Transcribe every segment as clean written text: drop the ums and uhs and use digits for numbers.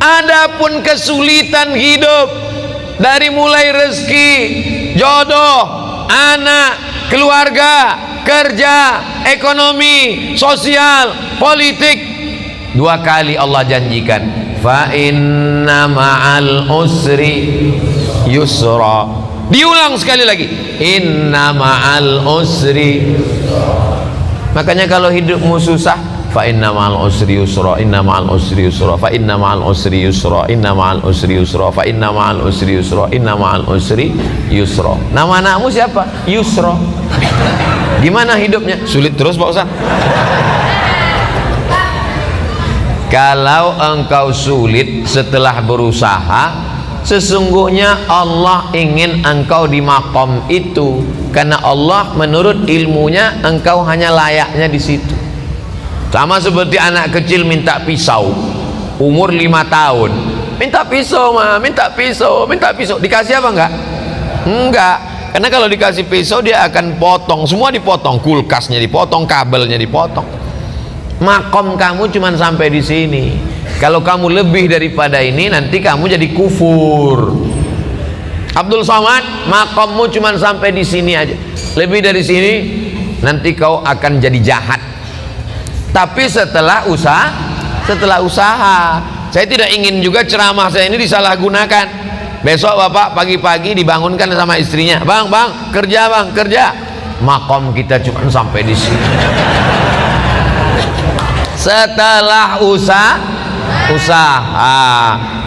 Adapun kesulitan hidup dari mulai rezeki, jodoh, anak, keluarga, kerja, ekonomi, sosial, politik, 2 kali Allah janjikan, fa inna ma'al usri yusra. Diulang sekali lagi, inna ma'al usri. Makanya kalau hidupmu susah, fa inna ma'al usri yusra, inna ma'al usri yusra, fa inna ma'al usri yusra, inna ma'al usri yusra, fa inna ma'al usri yusra, inna ma'al usri yusra. Nama anakmu siapa? Yusra. Gimana hidupnya? Sulit terus Pak Ustaz. Kalau engkau sulit setelah berusaha, sesungguhnya Allah ingin engkau di makom itu, karena Allah menurut ilmunya engkau hanya layaknya di situ. Sama seperti anak kecil minta pisau, umur 5 tahun, minta pisau mah, minta pisau, minta pisau. Dikasih apa enggak? Enggak. Karena kalau dikasih pisau dia akan potong, semua dipotong, kulkasnya dipotong, kabelnya dipotong. Makom kamu cuma sampai di sini. Kalau kamu lebih daripada ini, nanti kamu jadi kufur. Abdul Somad, makommu cuma sampai di sini aja. Lebih dari sini, nanti kau akan jadi jahat. Tapi setelah usaha, saya tidak ingin juga ceramah saya ini disalahgunakan. Besok bapak pagi-pagi dibangunkan sama istrinya, bang, kerja bang, kerja. Makom kita cuma sampai di sini. Setelah usaha,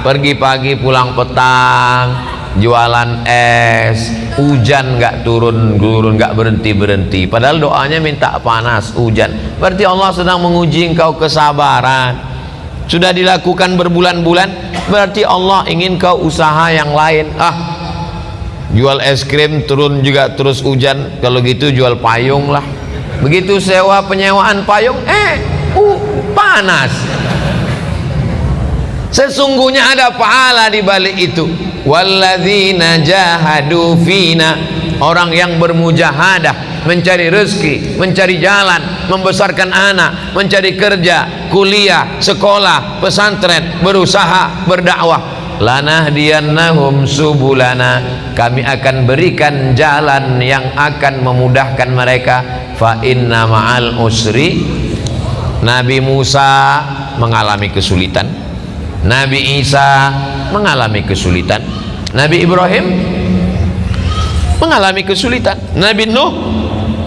pergi pagi pulang petang, jualan es, hujan nggak turun nggak berhenti. Padahal doanya minta panas, hujan. Berarti Allah sedang menguji engkau kesabaran. Sudah dilakukan berbulan-bulan, berarti Allah ingin kau usaha yang lain. Jual es krim turun juga terus hujan, kalau gitu jual payung lah. Begitu sewa penyewaan payung, panas. Sesungguhnya ada pahala di balik itu. Walladzina jahadu fina, orang yang bermujahadah, mencari rezeki, mencari jalan, membesarkan anak, mencari kerja, kuliah, sekolah, pesantren, berusaha, berdakwah. Lanahdiyannahum subulana, kami akan berikan jalan yang akan memudahkan mereka. Fa inna ma'al usri. Nabi Musa mengalami kesulitan, Nabi Isa mengalami kesulitan, Nabi Ibrahim mengalami kesulitan, Nabi Nuh,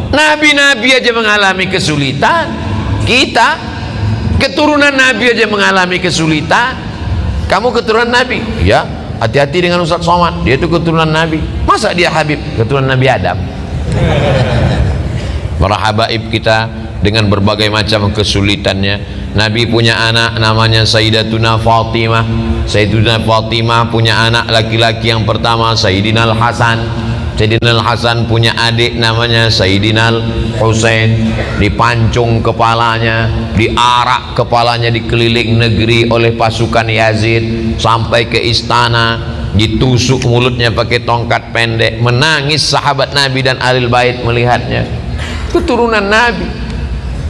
nabi-nabi aja mengalami kesulitan. Kita keturunan Nabi aja mengalami kesulitan. Kamu keturunan Nabi? Ya, hati-hati dengan Ustaz Somad, dia itu keturunan Nabi. Masa dia Habib? Keturunan Nabi Adam. Para habaib kita dengan berbagai macam kesulitannya. Nabi punya anak namanya Sayyidatuna Fatimah. Sayyidatuna Fatimah punya anak laki-laki yang pertama Sayyidina Al-Hasan. Sayyidina Al-Hasan punya adik namanya Sayyidina Al-Husain. Dipancung kepalanya, diarak kepalanya dikeliling negeri oleh pasukan Yazid sampai ke istana, ditusuk mulutnya pakai tongkat pendek. Menangis sahabat Nabi dan Ahlul Bait melihatnya. Keturunan Nabi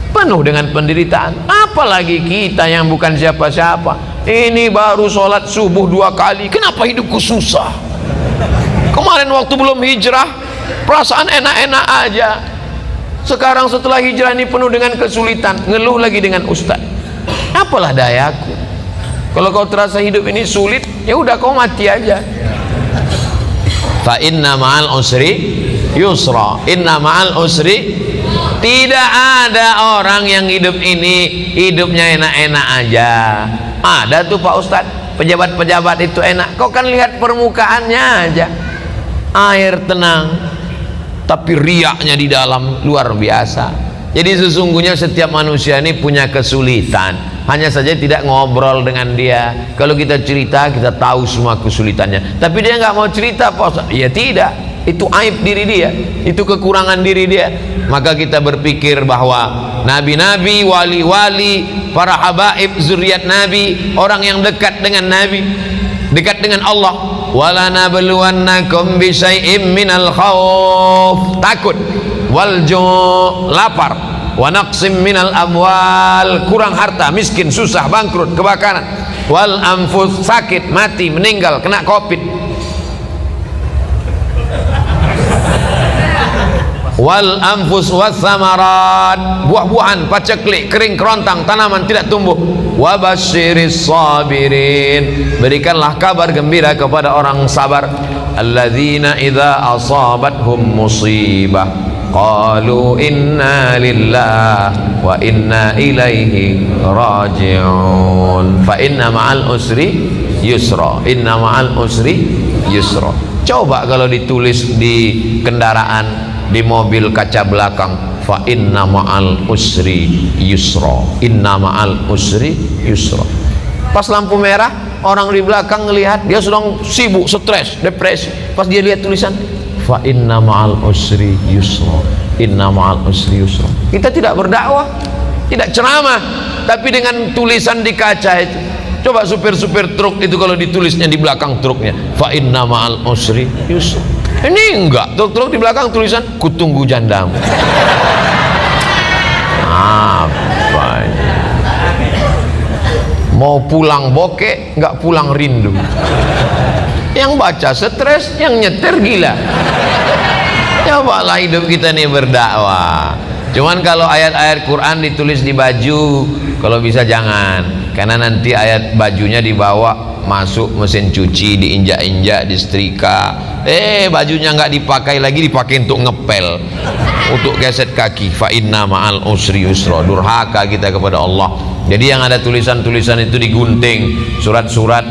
penuh dengan penderitaan. Apalagi kita yang bukan siapa-siapa. Ini baru sholat subuh 2 kali, kenapa hidupku susah? Kemarin waktu belum hijrah perasaan enak-enak aja. Sekarang setelah hijrah ini penuh dengan kesulitan, ngeluh lagi dengan ustaz. Apalah dayaku. Kalau kau terasa hidup ini sulit, ya udah kau mati aja. Fa inna ma'al usri yusra, inna ma'al usri. Tidak ada orang yang hidup ini hidupnya enak-enak aja. Ada tuh Pak Ustadz, pejabat-pejabat itu enak. Kau kan lihat permukaannya aja, air tenang, tapi riaknya di dalam luar biasa. Jadi sesungguhnya setiap manusia ini punya kesulitan, hanya saja tidak ngobrol dengan dia. Kalau kita cerita, kita tahu semua kesulitannya, tapi dia nggak mau cerita Pak Ustadz. Ya tidak, itu aib diri dia, itu kekurangan diri dia. Maka kita berpikir bahwa nabi-nabi, wali-wali, para habaib, zuriat Nabi, orang yang dekat dengan Nabi, dekat dengan Allah. Wala nabluwannakum bisyai'im minal khauf, takut, wal ju', lapar, wa naqsim minal amwal, kurang harta, miskin, susah, bangkrut, kebakaran, wal anfus, sakit, mati, meninggal, kena covid, wal anfus was samarat, buah-buahan, paceklik, kering kerontang, tanaman tidak tumbuh. Wa basyiris sabirin, berikanlah kabar gembira kepada orang sabar. Alladzina idza asabathum musibah qalu inna lillah wa inna ilaihi raji'un. Fa inna ma'al usri yusra, inna ma'al usri yusra. Coba kalau ditulis di kendaraan, di mobil kaca belakang, fa inna ma'al usri yusra, inna ma'al usri yusra. Pas lampu merah, orang di belakang ngelihat, dia sedang sibuk, stres, depresi. Pas dia lihat tulisan fa inna ma'al usri yusra, inna ma'al usri yusra. Kita tidak berdakwah, tidak ceramah, tapi dengan tulisan di kaca itu. Coba supir-supir truk itu kalau ditulisnya di belakang truknya fa inna ma'al usri yusra. Ini enggak, truk-truk di belakang tulisan kutunggu jandamu. Apa ini? Mau pulang bokeh, enggak pulang rindu. Yang baca stres, yang nyetir gila. Cobalah hidup kita nih berdakwah. Cuman kalau ayat-ayat Quran ditulis di baju, kalau bisa jangan, karena nanti ayat bajunya dibawa masuk mesin cuci, diinjak-injak, disetrika, bajunya nggak dipakai lagi, dipakai untuk ngepel, untuk geset kaki. Fa inna ma'al usri yusra. Durhaka kita kepada Allah. Jadi yang ada tulisan-tulisan itu digunting, surat-surat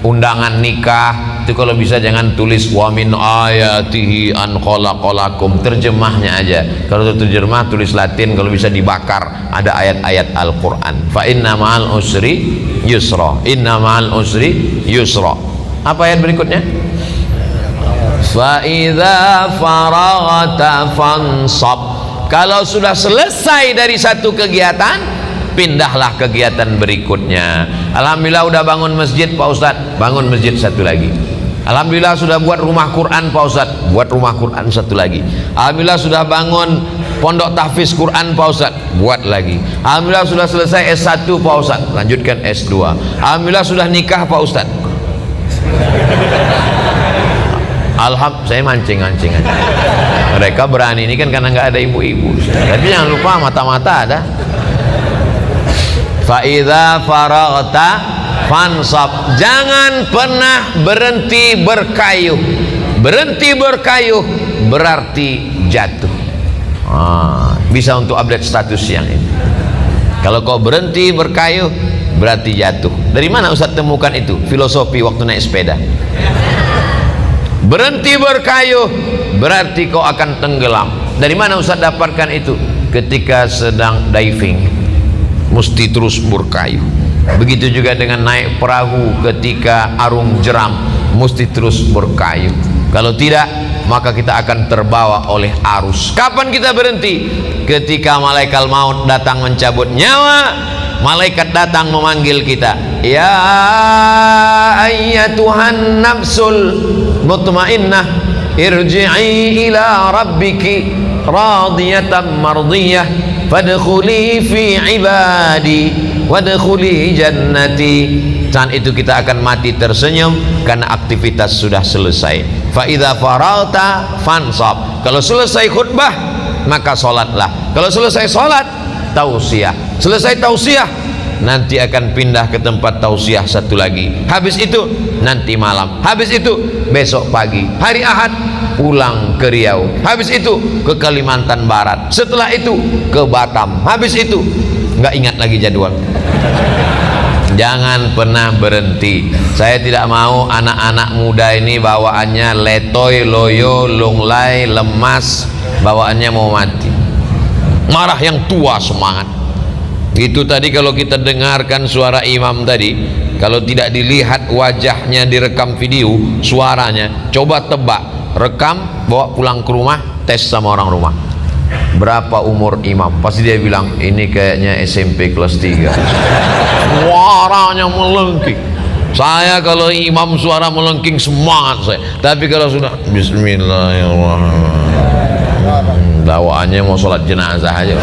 undangan nikah itu kalau bisa jangan tulis wa min ayatihi an khalaqalakum, terjemahnya aja. Kalau terjemah tulis Latin, kalau bisa dibakar, ada ayat-ayat Al-Qur'an. Fa inna ma'al usri yusra, inna ma'al usri yusra. Apa ayat berikutnya? Fa idza faraghta fansab. Kalau sudah selesai dari satu kegiatan, pindahlah kegiatan berikutnya. Alhamdulillah udah bangun masjid Pak Ustadz, bangun masjid satu lagi. Alhamdulillah sudah buat rumah Quran Pak Ustadz, buat rumah Quran satu lagi. Alhamdulillah sudah bangun pondok tahfiz Quran Pak Ustadz, buat lagi. Alhamdulillah sudah selesai S1 Pak Ustadz, lanjutkan S2. Alhamdulillah sudah nikah Pak Ustadz. Alhamdulillah, saya mancing-mancing aja. Mereka berani ini kan karena nggak ada ibu-ibu. Tapi jangan lupa mata-mata ada. Fa idza faraghta fansab. Jangan pernah berhenti berkayuh. Berhenti berkayuh berarti jatuh. Bisa untuk update status yang ini. Kalau kau berhenti berkayuh berarti jatuh. Dari mana Ustaz temukan itu? Filosofi waktu naik sepeda. Berhenti berkayuh berarti kau akan tenggelam. Dari mana Ustaz dapatkan itu? Ketika sedang diving, mesti terus berkayuh. Begitu juga dengan naik perahu ketika arung jeram, mesti terus berkayuh. Kalau tidak, maka kita akan terbawa oleh arus. Kapan kita berhenti? Ketika malaikat maut datang mencabut nyawa, malaikat datang memanggil kita, ya ayyatuhan nafsul mutmainnah, irji'i ila rabbiki radiyatan mardiyah, fadkhuli fi ibadi wadkhuli jannati. Saat itu kita akan mati tersenyum karena aktivitas sudah selesai. Fa idza faragta fansab. Kalau selesai khutbah maka salatlah. Kalau selesai salat tausiah. Selesai tausiah nanti akan pindah ke tempat tausiah satu lagi. Habis itu nanti malam. Habis itu besok pagi. Hari Ahad pulang ke Riau. Habis itu ke Kalimantan Barat. Setelah itu ke Batam. Habis itu nggak ingat lagi jadwal. Jangan pernah berhenti. Saya tidak mau anak-anak muda ini bawaannya letoy, loyo, lunglai, lemas, bawaannya mau mati. Marah yang tua semangat. Itu tadi kalau kita dengarkan suara imam tadi, kalau tidak dilihat wajahnya direkam video, suaranya, coba tebak, rekam, bawa pulang ke rumah, tes sama orang rumah. Berapa umur imam? Pasti dia bilang ini kayaknya SMP kelas 3. Suaranya melengking. Saya kalau imam suara melengking semangat saya. Tapi kalau sudah Bismillahirrahmanirrahim, bawaannya mau sholat jenazah aja.